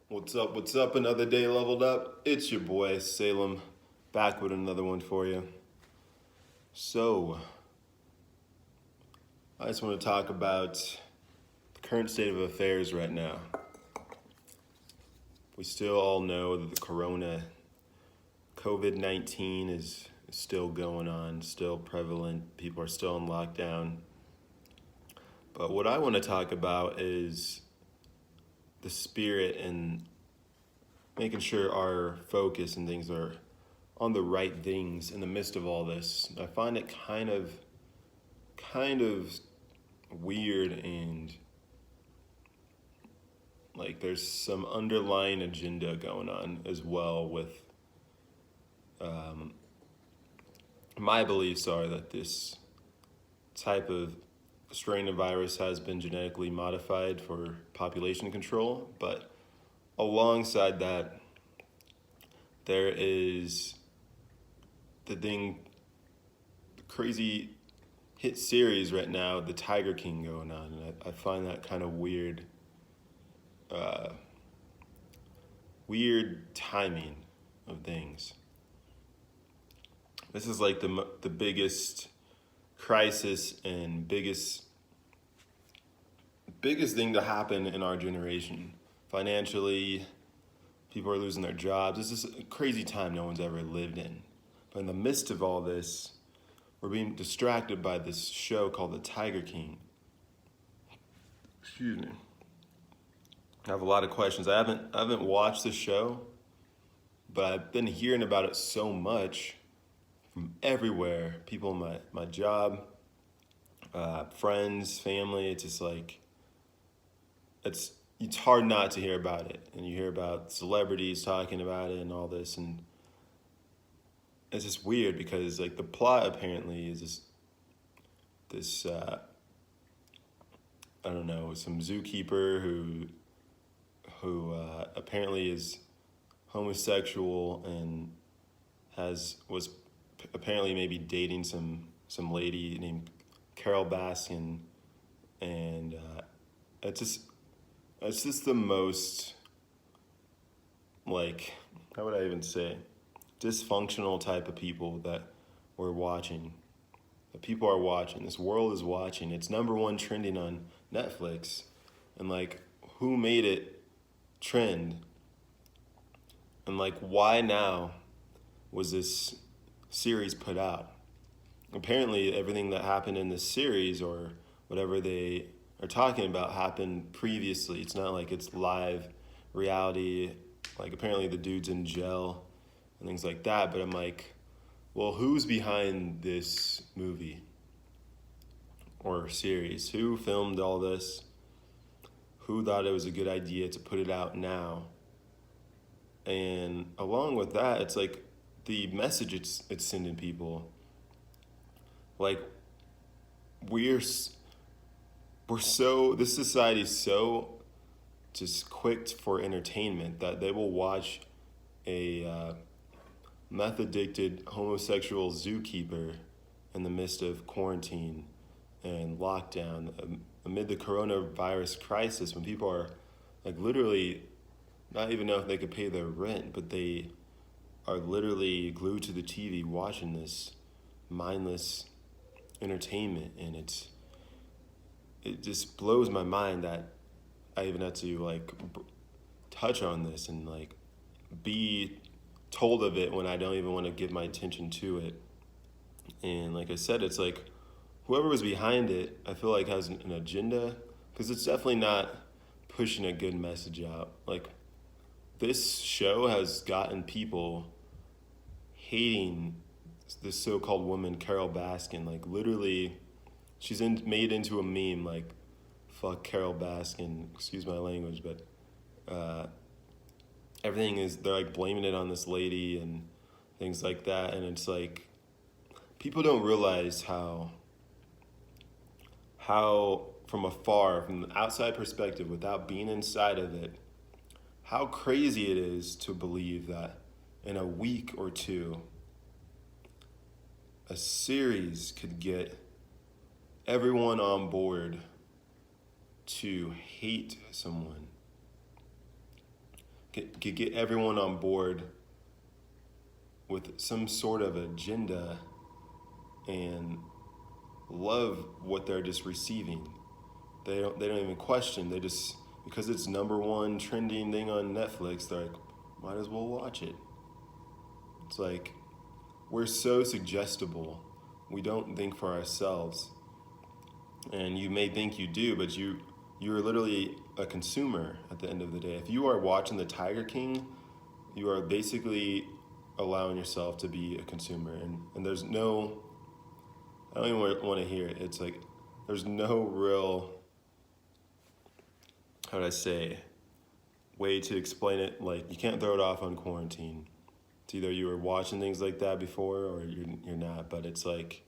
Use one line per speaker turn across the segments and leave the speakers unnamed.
What's up? What's up? Another day leveled up. It's your boy Salem, back with another one for you. So, I just want to talk about the current state of affairs right now. We still all know that the Covid-19 is still going on, still prevalent. People are still in lockdown. But what I want to talk about is the spirit and making sure our focus and things are on the right things in the midst of all this. I find it kind of weird, and like there's some underlying agenda going on as well with my beliefs are that this type of strain of virus has been genetically modified for population control, but alongside that there is the crazy hit series right now, the Tiger King, going on, and I find that kind of weird timing of things. This is like the biggest crisis and biggest thing to happen in our generation. Financially, people are losing their jobs. This is a crazy time no one's ever lived in. But in the midst of all this, we're being distracted by this show called The Tiger King. Excuse me. I have a lot of questions. I haven't watched the show, but I've been hearing about it so much from everywhere. People in my job, friends, family. It's just like it's hard not to hear about it. And you hear about celebrities talking about it and all this, and it's just weird because like the plot apparently is this I don't know, some zookeeper who apparently is homosexual and was apparently maybe dating some lady named Carol Baskin, and it's just the most, like, how would I even say, dysfunctional type of people that we're watching. That people are watching. This world is watching. It's number one trending on Netflix, and like, who made it trend? And like, why now was this series put out? Apparently everything that happened in this series or whatever they are talking about happened previously. It's not like it's live reality. Like, apparently the dude's in jail and things like that. But I'm like, well, who's behind this movie or series? Who filmed all this? Who thought it was a good idea to put it out now? And along with that, it's like the message it's sending people. Like, this society's so just quick for entertainment that they will watch a meth addicted homosexual zookeeper in the midst of quarantine and lockdown amid the coronavirus crisis, when people are like literally not even know if they could pay their rent, but they are literally glued to the TV watching this mindless entertainment. And it just blows my mind that I even had to like touch on this and like be told of it when I don't even want to give my attention to it. And like I said, it's like whoever was behind it, I feel like has an agenda, because it's definitely not pushing a good message out. Like, this show has gotten people hating this so-called woman, Carol Baskin. Like, literally, she's made into a meme, like, fuck Carol Baskin, excuse my language, but everything is, they're like blaming it on this lady and things like that. And it's like, people don't realize how from afar, from the outside perspective, without being inside of it, how crazy it is to believe that in a week or two, a series could get everyone on board to hate someone. could get everyone on board with some sort of agenda and love what they're just receiving. They don't even question. They just, because it's number one trending thing on Netflix, they're like, might as well watch it. It's like, we're so suggestible. We don't think for ourselves. And you may think you do, but you're literally a consumer at the end of the day. If you are watching the Tiger King, you are basically allowing yourself to be a consumer. And there's no, I don't even want to hear it. It's like, there's no real, how would I say, way to explain it. Like, you can't throw it off on quarantine. It's either you were watching things like that before or you're not. But it's like,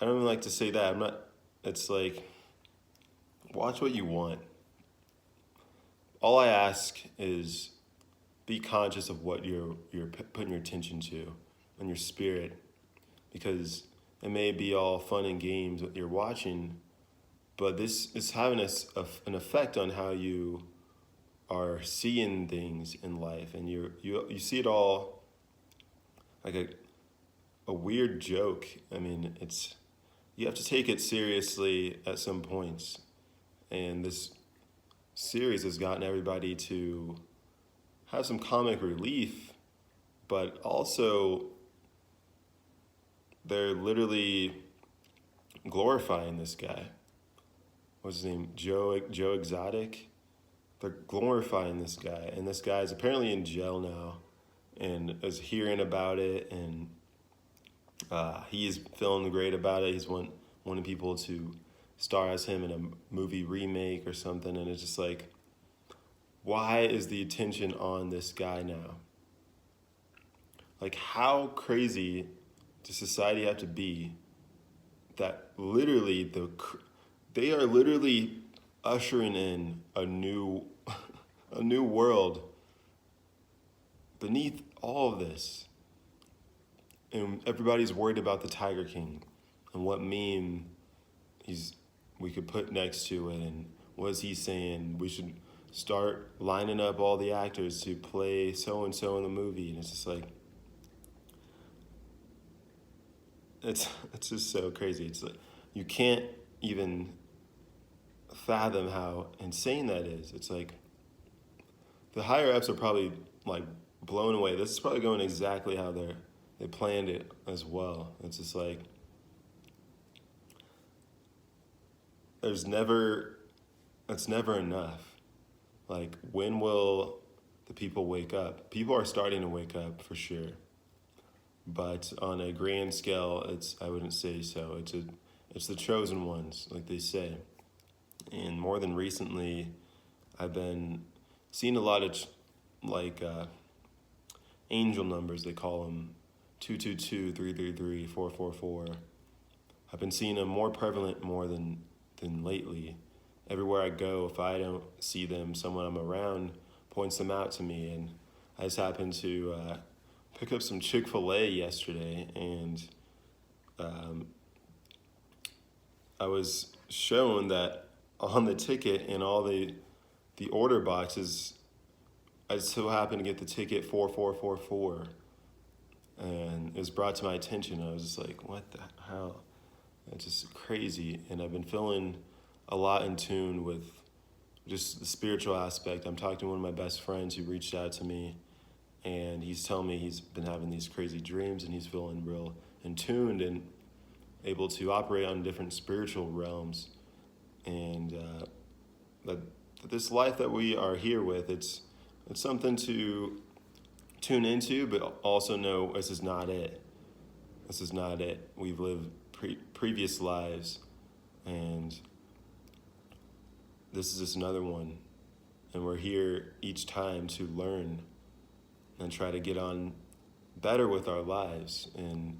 I don't even like to say that. I'm not, it's like, watch what you want. All I ask is be conscious of what you're putting your attention to and your spirit, because it may be all fun and games what you're watching, but this is having an effect on how you are seeing things in life, and you see it all like a weird joke. I mean, you have to take it seriously at some points, and this series has gotten everybody to have some comic relief, but also they're literally glorifying this guy. What's his name? Joe Exotic. They're glorifying this guy, and this guy's apparently in jail now, and is hearing about it, and he's feeling great about it. He's wanting people to star as him in a movie remake or something, and it's just like, why is the attention on this guy now? Like, how crazy does society have to be that literally they are literally ushering in a new world beneath all of this, and everybody's worried about the Tiger King and what meme we could put next to it, and what is he saying? We should start lining up all the actors to play so and so in the movie, and it's just like, it's just so crazy. It's like, you can't even fathom how insane that is. It's like, the higher ups are probably like blown away. This is probably going exactly how they planned it as well. It's just like, it's never enough. Like, when will the people wake up? People are starting to wake up for sure, but on a grand scale, I wouldn't say so. It's the chosen ones, like they say. And more than recently, I've been seeing a lot of angel numbers. They call them 222, 333, 444. I've been seeing them more prevalent more than lately. Everywhere I go, if I don't see them, someone I'm around points them out to me. And I just happened to pick up some Chick-fil-A yesterday, and I was shown that on the ticket and all the order boxes, I so happened to get the ticket 4444, and it was brought to my attention. I was just like, what the hell? It's just crazy. And I've been feeling a lot in tune with just the spiritual aspect. I'm talking to one of my best friends who reached out to me, and he's telling me he's been having these crazy dreams, and he's feeling real in tune and able to operate on different spiritual realms. And that this life that we are here with, it's something to tune into, but also know this is not it. This is not it. We've lived previous lives, and this is just another one. And we're here each time to learn and try to get on better with our lives. And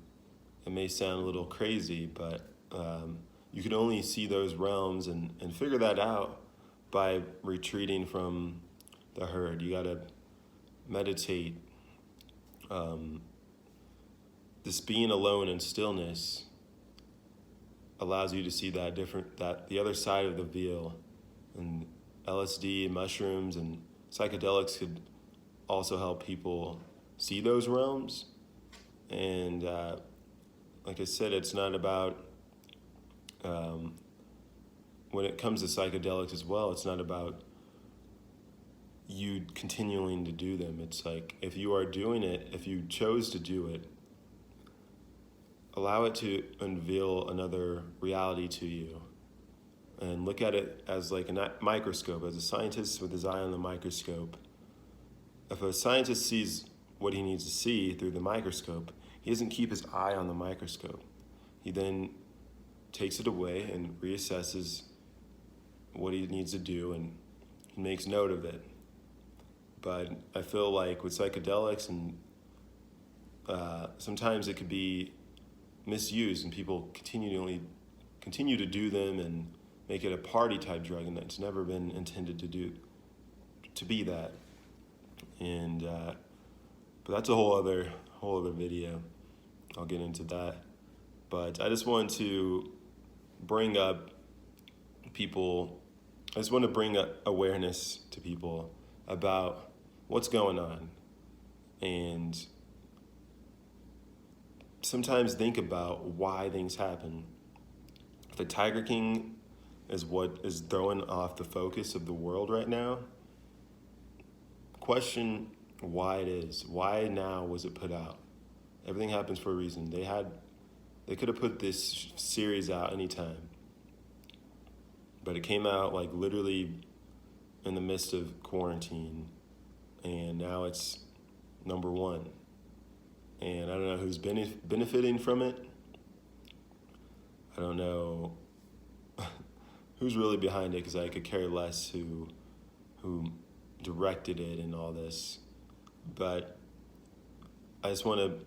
it may sound a little crazy, but you can only see those realms and figure that out by retreating from the herd. You got to meditate. This being alone in stillness allows you to see that the other side of the veil, and LSD, mushrooms, and psychedelics could also help people see those realms. And like I said, it's not about, when it comes to psychedelics as well, it's not about you continuing to do them. It's like, if you are doing it, if you chose to do it, allow it to unveil another reality to you, and look at it as like a microscope, as a scientist with his eye on the microscope. If a scientist sees what he needs to see through the microscope, he doesn't keep his eye on the microscope. He then takes it away and reassesses what he needs to do, and he makes note of it. But I feel like with psychedelics, and sometimes it could be misused, and people continue to do them and make it a party type drug, and it's never been intended to be that. And but that's a whole other video. I'll get into that. But I just want to bring up people. I just want to bring up awareness to people about what's going on, and sometimes think about why things happen. If the Tiger King is what is throwing off the focus of the world right now, question why it is. Why now was it put out? Everything happens for a reason. They could have put this series out anytime, but it came out like literally in the midst of quarantine, and now it's number one. And I don't know who's benefiting from it. I don't know who's really behind it, because I could care less who directed it and all this. But I just want to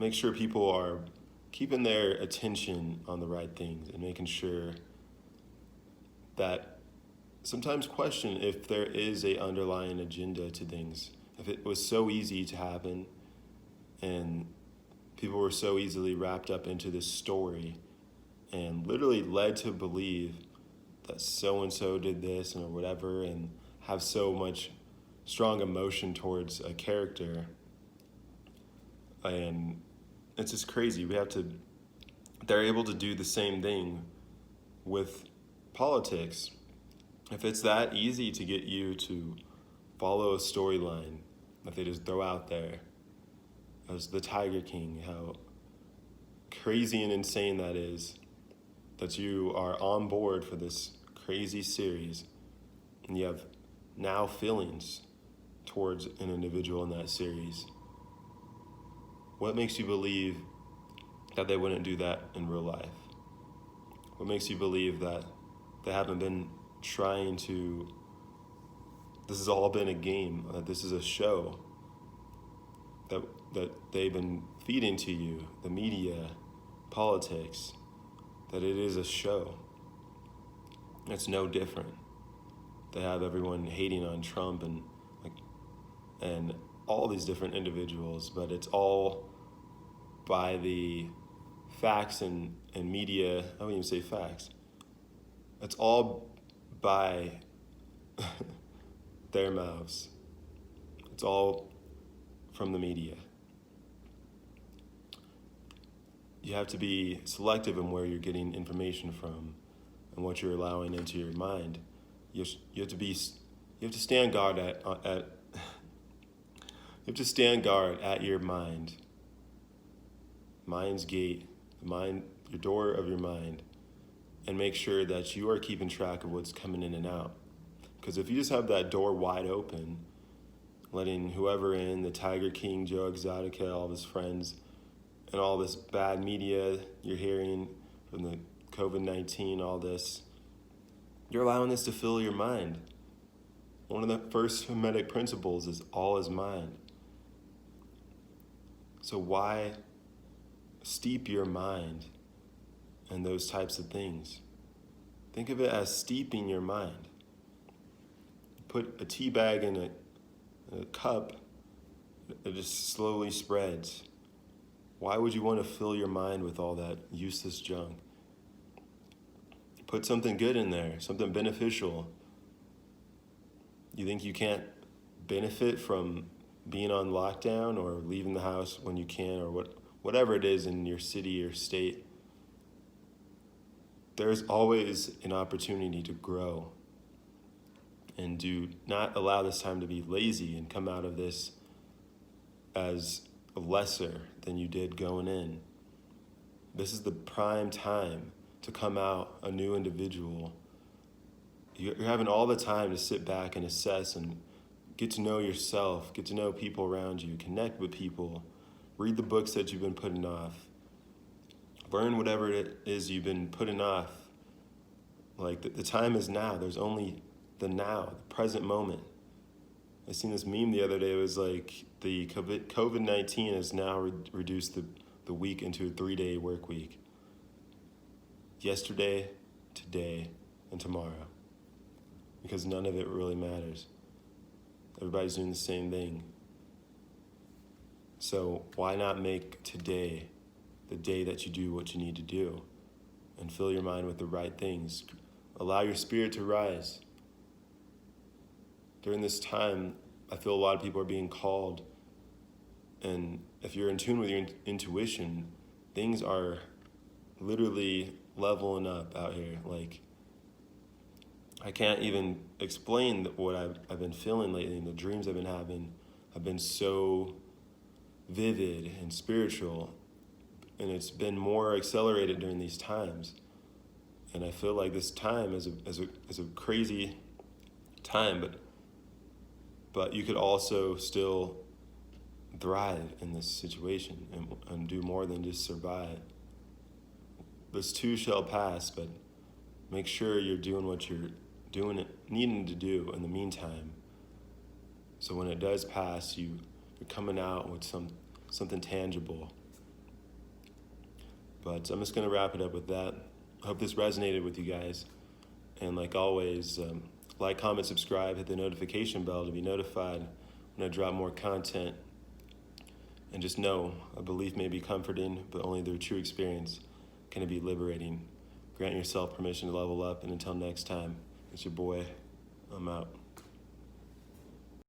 make sure people are keeping their attention on the right things, and making sure that sometimes question if there is a underlying agenda to things. If it was so easy to happen, and people were so easily wrapped up into this story and literally led to believe that so-and-so did this or whatever, and have so much strong emotion towards a character. And it's just crazy. They're able to do the same thing with politics. If it's that easy to get you to follow a storyline that they just throw out there, as the Tiger King, how crazy and insane that is, that you are on board for this crazy series, and you have now feelings towards an individual in that series. What makes you believe that they wouldn't do that in real life? What makes you believe that they haven't been trying to, this has all been a game, that this is a show that they've been feeding to you, the media, politics, that it is a show? It's no different. They have everyone hating on Trump and all these different individuals, but it's all by the facts and media. I wouldn't even say facts. It's all by their mouths. It's all from the media. You have to be selective in where you're getting information from and what you're allowing into your mind. You have to stand guard at your mind. Mind's gate, your door of your mind, and make sure that you are keeping track of what's coming in and out. Because if you just have that door wide open, letting whoever in, the Tiger King, Joe Exotica, all of his friends, and all this bad media you're hearing from the COVID-19, all this, you're allowing this to fill your mind. One of the first Hermetic principles is all is mind. So why steep your mind in those types of things? Think of it as steeping your mind. Put a tea bag in a cup, it just slowly spreads. Why would you want to fill your mind with all that useless junk? Put something good in there, something beneficial. You think you can't benefit from being on lockdown or leaving the house when you can, or whatever it is in your city or state, there's always an opportunity to grow. And do not allow this time to be lazy and come out of this as lesser than you did going in. This is the prime time to come out a new individual. You're having all the time to sit back and assess and get to know yourself, get to know people around you, connect with people, read the books that you've been putting off, learn whatever it is you've been putting off. Like the time is now. There's only the now, the present moment. I seen this meme the other day. It was like the Covid-19 has now reduced the week into a 3-day work week. Yesterday, today, and tomorrow. Because none of it really matters. Everybody's doing the same thing. So why not make today the day that you do what you need to do and fill your mind with the right things? Allow your spirit to rise. During this time, I feel a lot of people are being called, and if you're in tune with your intuition, things are literally leveling up out here. Like, I can't even explain what I've been feeling lately, and the dreams I've been having have been so vivid and spiritual, and it's been more accelerated during these times. And I feel like this time is a crazy time, but you could also still thrive in this situation and do more than just survive. This too shall pass, but make sure you're doing what you're needing to do in the meantime. So when it does pass, you're coming out with something tangible. But I'm just going to wrap it up with that. I hope this resonated with you guys. And like always, like, comment, subscribe, hit the notification bell to be notified when I drop more content. And just know, a belief may be comforting, but only through true experience can it be liberating. Grant yourself permission to level up, and until next time, it's your boy. I'm out.